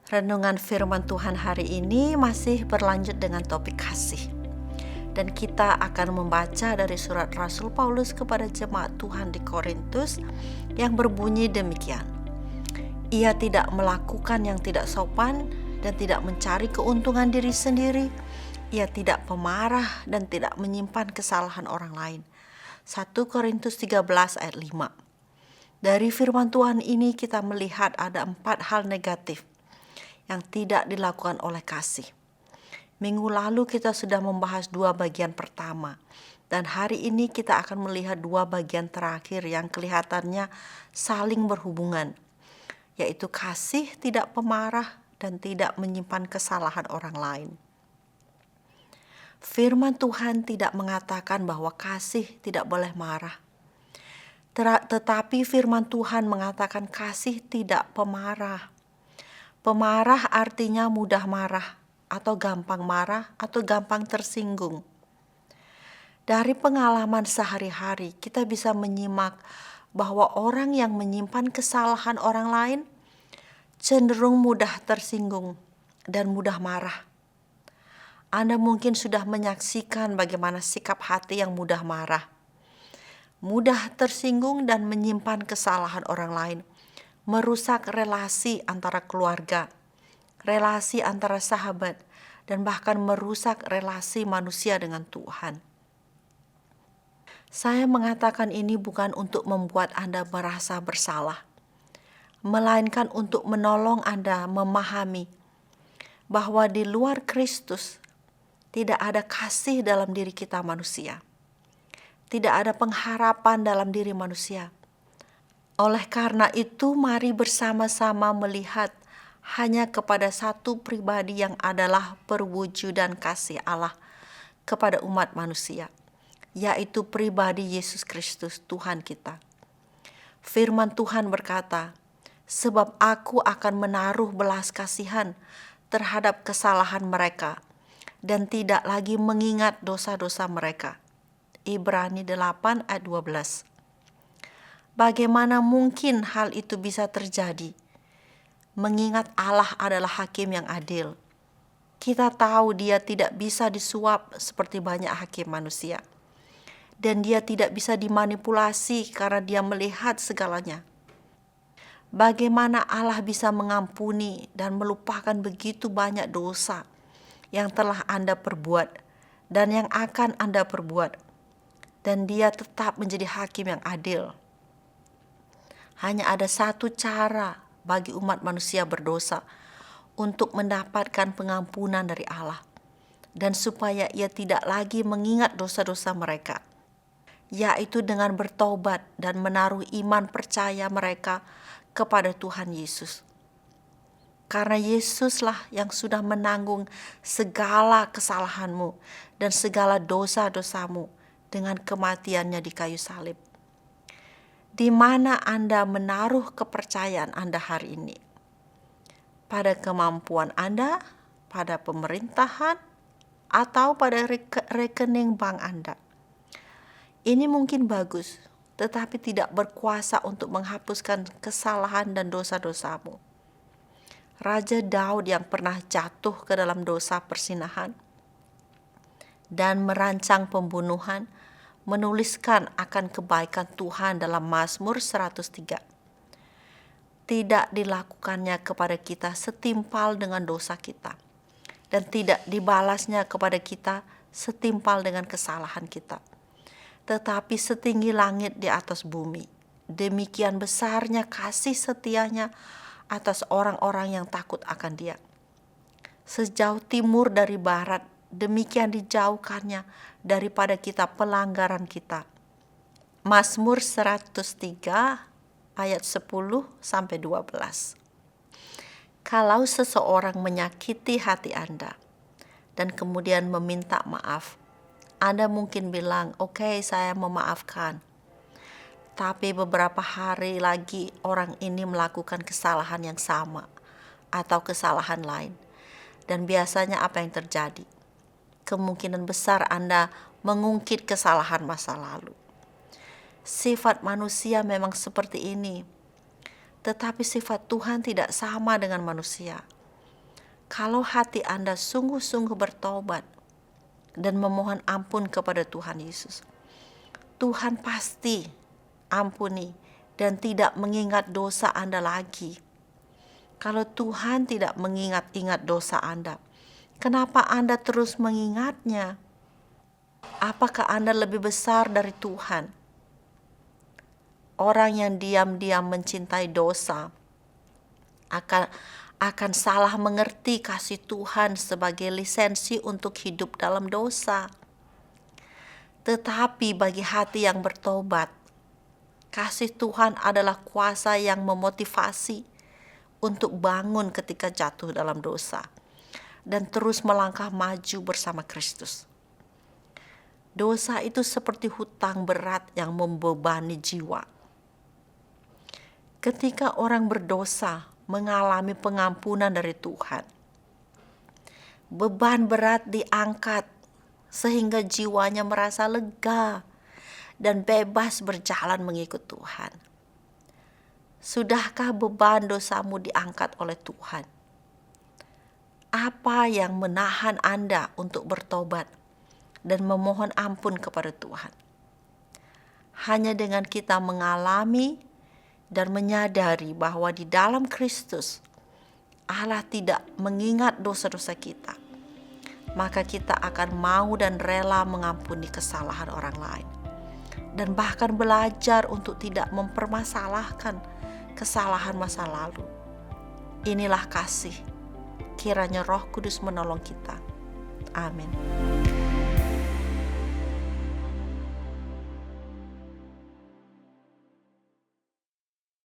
Renungan firman Tuhan hari ini masih berlanjut dengan topik kasih. Dan kita akan membaca dari surat Rasul Paulus kepada jemaat Tuhan di Korintus yang berbunyi demikian. Ia tidak melakukan yang tidak sopan dan tidak mencari keuntungan diri sendiri. Ia tidak pemarah dan tidak menyimpan kesalahan orang lain. 1 Korintus 13 ayat 5. Dari firman Tuhan ini kita melihat ada 4 hal negatif yang tidak dilakukan oleh kasih. Minggu lalu kita sudah membahas 2 bagian pertama, dan hari ini kita akan melihat 2 bagian terakhir yang kelihatannya saling berhubungan, yaitu kasih tidak pemarah dan tidak menyimpan kesalahan orang lain. Firman Tuhan tidak mengatakan bahwa kasih tidak boleh marah, tetapi firman Tuhan mengatakan kasih tidak pemarah. Pemarah artinya mudah marah, atau gampang marah, atau gampang tersinggung. Dari pengalaman sehari-hari, kita bisa menyimak bahwa orang yang menyimpan kesalahan orang lain cenderung mudah tersinggung dan mudah marah. Anda mungkin sudah menyaksikan bagaimana sikap hati yang mudah marah, mudah tersinggung dan menyimpan kesalahan orang lain, merusak relasi antara keluarga, relasi antara sahabat, dan bahkan merusak relasi manusia dengan Tuhan. Saya mengatakan ini bukan untuk membuat Anda merasa bersalah, melainkan untuk menolong Anda memahami bahwa di luar Kristus tidak ada kasih dalam diri kita manusia. Tidak ada pengharapan dalam diri manusia. Oleh karena itu, mari bersama-sama melihat hanya kepada satu pribadi yang adalah perwujudan kasih Allah kepada umat manusia, yaitu pribadi Yesus Kristus Tuhan kita. Firman Tuhan berkata, "Sebab aku akan menaruh belas kasihan terhadap kesalahan mereka dan tidak lagi mengingat dosa-dosa mereka." Ibrani 8 ayat 12. Bagaimana mungkin hal itu bisa terjadi? Mengingat Allah adalah hakim yang adil. Kita tahu Dia tidak bisa disuap seperti banyak hakim manusia. Dan Dia tidak bisa dimanipulasi karena Dia melihat segalanya. Bagaimana Allah bisa mengampuni dan melupakan begitu banyak dosa yang telah Anda perbuat dan yang akan Anda perbuat. Dan Dia tetap menjadi hakim yang adil. Hanya ada satu cara bagi umat manusia berdosa untuk mendapatkan pengampunan dari Allah, dan supaya Ia tidak lagi mengingat dosa-dosa mereka, yaitu dengan bertobat dan menaruh iman percaya mereka kepada Tuhan Yesus. Karena Yesuslah yang sudah menanggung segala kesalahanmu dan segala dosa-dosamu dengan kematiannya di kayu salib. Di mana Anda menaruh kepercayaan Anda hari ini? Pada kemampuan Anda, pada pemerintahan, atau pada rekening bank Anda? Ini mungkin bagus, tetapi tidak berkuasa untuk menghapuskan kesalahan dan dosa-dosamu. Raja Daud yang pernah jatuh ke dalam dosa persinahan dan merancang pembunuhan, menuliskan akan kebaikan Tuhan dalam Mazmur 103. Tidak dilakukannya kepada kita setimpal dengan dosa kita, dan tidak dibalasnya kepada kita setimpal dengan kesalahan kita, tetapi setinggi langit di atas bumi. Demikian besarnya kasih setianya atas orang-orang yang takut akan Dia. Sejauh timur dari barat, demikian dijauhkannya daripada kita pelanggaran kita. Mazmur 103 ayat 10-12. Kalau seseorang menyakiti hati Anda dan kemudian meminta maaf, Anda mungkin bilang, "Oke, saya memaafkan." Tapi beberapa hari lagi orang ini melakukan kesalahan yang sama atau kesalahan lain. Dan biasanya apa yang terjadi? Kemungkinan besar Anda mengungkit kesalahan masa lalu. Sifat manusia memang seperti ini, tetapi sifat Tuhan tidak sama dengan manusia. Kalau hati Anda sungguh-sungguh bertobat dan memohon ampun kepada Tuhan Yesus, Tuhan pasti ampuni dan tidak mengingat dosa Anda lagi. Kalau Tuhan tidak mengingat-ingat dosa Anda, kenapa Anda terus mengingatnya? Apakah Anda lebih besar dari Tuhan? Orang yang diam-diam mencintai dosa akan salah mengerti kasih Tuhan sebagai lisensi untuk hidup dalam dosa. Tetapi bagi hati yang bertobat, kasih Tuhan adalah kuasa yang memotivasi untuk bangun ketika jatuh dalam dosa dan terus melangkah maju bersama Kristus. Dosa itu seperti hutang berat yang membebani jiwa. Ketika orang berdosa mengalami pengampunan dari Tuhan, beban berat diangkat sehingga jiwanya merasa lega dan bebas berjalan mengikut Tuhan. Sudahkah beban dosamu diangkat oleh Tuhan? Apa yang menahan Anda untuk bertobat dan memohon ampun kepada Tuhan? Hanya dengan kita mengalami dan menyadari bahwa di dalam Kristus Allah tidak mengingat dosa-dosa kita, maka kita akan mau dan rela mengampuni kesalahan orang lain, dan bahkan belajar untuk tidak mempermasalahkan kesalahan masa lalu. Inilah kasih. Kiranya Roh Kudus menolong kita. Amin.